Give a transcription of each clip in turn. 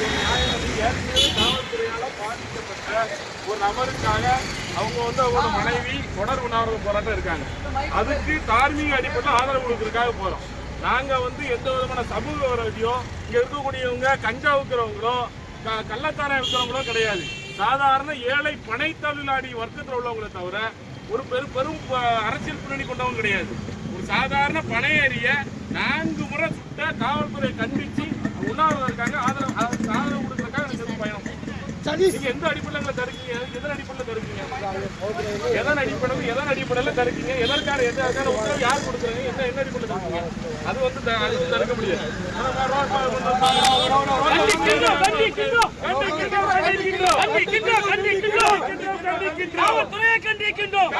ஏற்கனவே காவல்துறையால பாதிக்கப்பட்ட ஒரு நபருக்காக அவங்க அவங்களோட மனைவி தொடர் உண்ணாவிரத போராட்டம் இருக்காங்க. அதுக்கு தார்மீக அடிப்படையில் ஆதரவு கொடுக்கறதுக்காக போறோம். நாங்க எந்த விதமான சமூக விரோதியோ இங்க இருக்கக்கூடியவங்க கஞ்சா விற்கிறவங்களோ கள்ளச்சாராயம் விற்கிறவங்களோ கிடையாது. சாதாரண ஏழை பனை தொழிலாளி வர்க்கத்தில் உள்ளவங்களை தவிர ஒரு பெரும் அரசியல் பின்னணி கொண்டவங்க கிடையாது. ஒரு சாதாரண பனை ஏறிய 4 முறை சுட்ட காவல்துறை கண்டிச்சு உண்ணாவிரதம் இருக்காங்க. ஆதரவு கொடுக்கறதுக்காக எனக்கு பயணம். நீங்க எந்த அடிப்படையில் தருக்கீங்க? எதன் அடிப்படையில் தருக்கீங்க? எதன் அடிப்படையில் தருக்கீங்க? எதற்கான உத்தரவு யார் கொடுக்குறாங்க? என்ன அடிப்படையில் தருக்கீங்க? அது தடுக்க முடியாது. காவல்துறையை கண்டிக்கின்றோம்.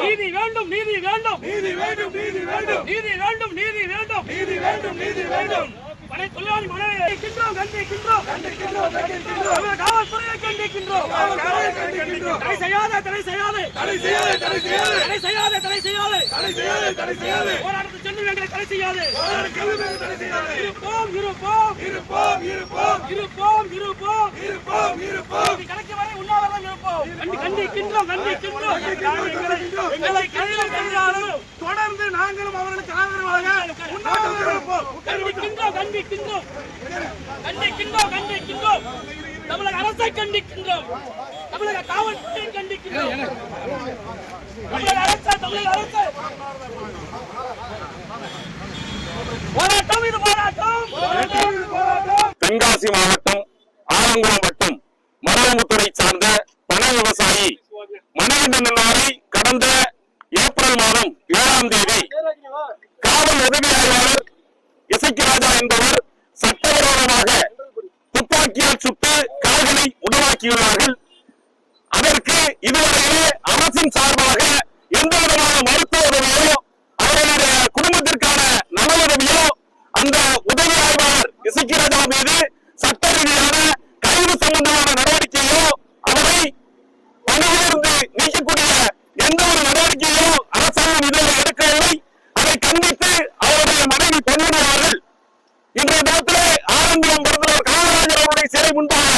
நீதி வேண்டும், நீதி வேண்டும், நீதி வேண்டும், நீதி வேண்டும், நீதி வேண்டும், நீதி வேண்டும், நீதி வேண்டும், நீதி வேண்டும். படை தொழிலாளி மனைவியை கண்டிக்கின்றோம், கண்டிக்கின்றோம், கண்டிக்கின்றோம், கண்டிக்கின்றோம். காவல்துறையை கண்டிக்கின்றோம், காவல்துறையை கண்டிக்கின்றோம். தடை செய்யாதே, தடை செய்யாதே, தடை செய்யாதே, தடை செய்யாதே, தடை செய்யாதே, தடை செய்யாதே, தடை செய்யாதே, தடை செய்யாதே. போராட்டத்தில் செல்லுங்களை தடை செய்யாதே, போராட்டத்தில் தடை செய்யாதே. இருப்போம், இருப்போம், இருப்போம், இருப்போம், இருப்போம், இருப்போம், இருப்போம், இருப்போம். கணக்கு வரை உண்ணாவிரதம் இருப்போம். கண்டிக்கின்றோம், கண்டிக்கின்றோம். எங்களை கையில் சென்றாலும் தொடர்ந்து நாங்களும் அவர்களுக்கு ஆதரவாக உண்ணாவிரதம் இருப்போம். கண்டிக்கின்றோம், கண்டிக்கின்றோம், கண்டிக்கின்றோம், கண்டிக்கின்றோம். தமிழக அரசை கண்டிக்கின்றோம், தமிழக காவல்துறையை கண்டிக்கின்றோம். தமிழக அரசு, தமிழக அரசு போராட்டம், இது போராட்டம், போராட்டம், இது போராட்டம். தென்காசி மாவட்டம் ஆலங்குளம் வட்டம் மருதமுத்துறை சார்ந்த பனை விவசாயி மணிகண்டன் கடந்த ஏப்ரல் மாதம் 7ஆம் தேதி காவல் உதவி ஆய்வாளர் இசைக்கிராஜா என்பவர் சட்டவிரோதமாக துப்பாக்கியால் சுட்டு கால்களை உணவாக்கியுள்ளார்கள். அதற்கு இதுவரையிலே அரசின் சார்பாக எந்த விதமான மருத்துவ உதவியோ அவர்களுடைய குடும்பத்திற்கான நல உதவியோ அந்த உதவி ஆய்வாளர் இசைக்கிராஜா மீது சட்ட ரீதியான கைது சம்பந்தமான நடவடிக்கையோ அவரை பணியிலிருந்து நீக்கக்கூடிய எந்த ஒரு நடவடிக்கையோ அரசாங்கம் இதுவரை எடுக்கவில்லை. அதை கண்டித்து அவருடைய மனைவி பொன்முனைவார்கள் இன்றைய தினத்திலே ஆலங்குளம் பிறந்தவர் காமராஜர் அவருடைய சிறை முன்பாக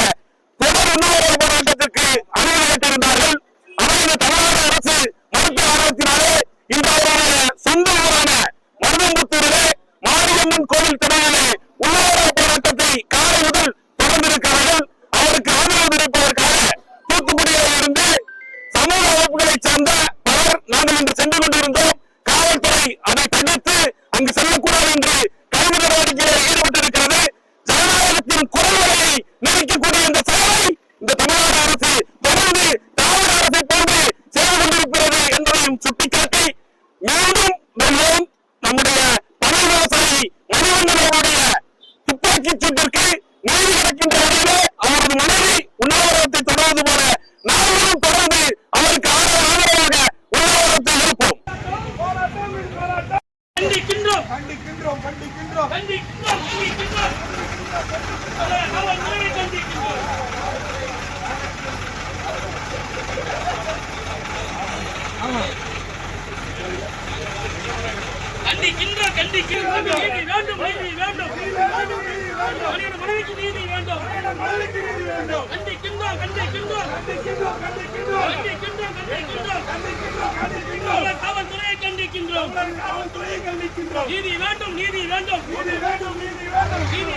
தொடர் உண்ணாவிரத போராட்டத்திற்கு அனுமதி கேட்டிருந்தார்கள். ஆனால் இந்த தமிழ்நாடு அரசு மருத்துவ ஆர்வத்தினாலே இந்த அவருடைய சொந்த ஊரான மருதமுத்தூரிலே மாரியம்மன் கோவில் திரையிலே உண்ணாவிரத போராட்டத்தை காலை முதல் தொடர்ந்திருக்கிறார்கள். அவருக்கு ஆதரவு தெரிவிப்பதற்காக தூத்துக்குடியில் இருந்து சமூக அமைப்புகளைச் சேர்ந்த பலர் நாங்கள் இன்று சென்று கொண்டிருந்தோம். காவல்துறை அதை தடுத்து அங்கு செல்லக்கூடாது என்று கைது நடவடிக்கையில் ஈடுபட்டிருக்கிறது. ஜனநாயகத்தின் குரல்களை நினைக்கக்கூடிய இந்த செயலை இந்த தமிழ்நாடு அரசு தொடர்ந்து திராவிட அரசை போன்று செய்து கொண்டிருக்கிறது என்பதையும் சுட்டிக்காட்டி மீண்டும் வெல்வோம். நம்முடைய பனை விவசாயி மணிவண்ணனுடைய துப்பாக்கி சூட்டிற்கு நீதி கிடைக்கின்ற வகையிலே அவரது மனைவி உண்ணாவிரதத்தை தொடர்வது போல நாங்களும் தொடர்ந்து அவருக்கு ஆதரவாக உண்ணாவிரதத்தை இருப்போம். கண்டிக்கின்றோம், கண்டிக்கின்றோம், கண்டிக்கின்றோம், கண்டிக்கின்றோம், கண்டிக்கின்றோம். காவல்துறையை கண்டிக்கின்றோம். கண்டிக்கின்றோம், கண்டிக்கின்றோம். நீதி வேண்டும், நீதி வேண்டும், மனைவிக்கு நீதி வேண்டும், கண்டிக்கின்றோம், கண்டிக்கின்றோம், கண்டிக்கின்றோம், கண்டிக்கின்றோம், கண்டிக்கின்றோம். காவல்துறையை கண்டிக்கின்றோம், காவல்துறையை கண்டிக்கின்றோம். நீதி வேண்டும், நீதி வேண்டும், நீதி வேண்டும், நீதி வேண்டும், நீதி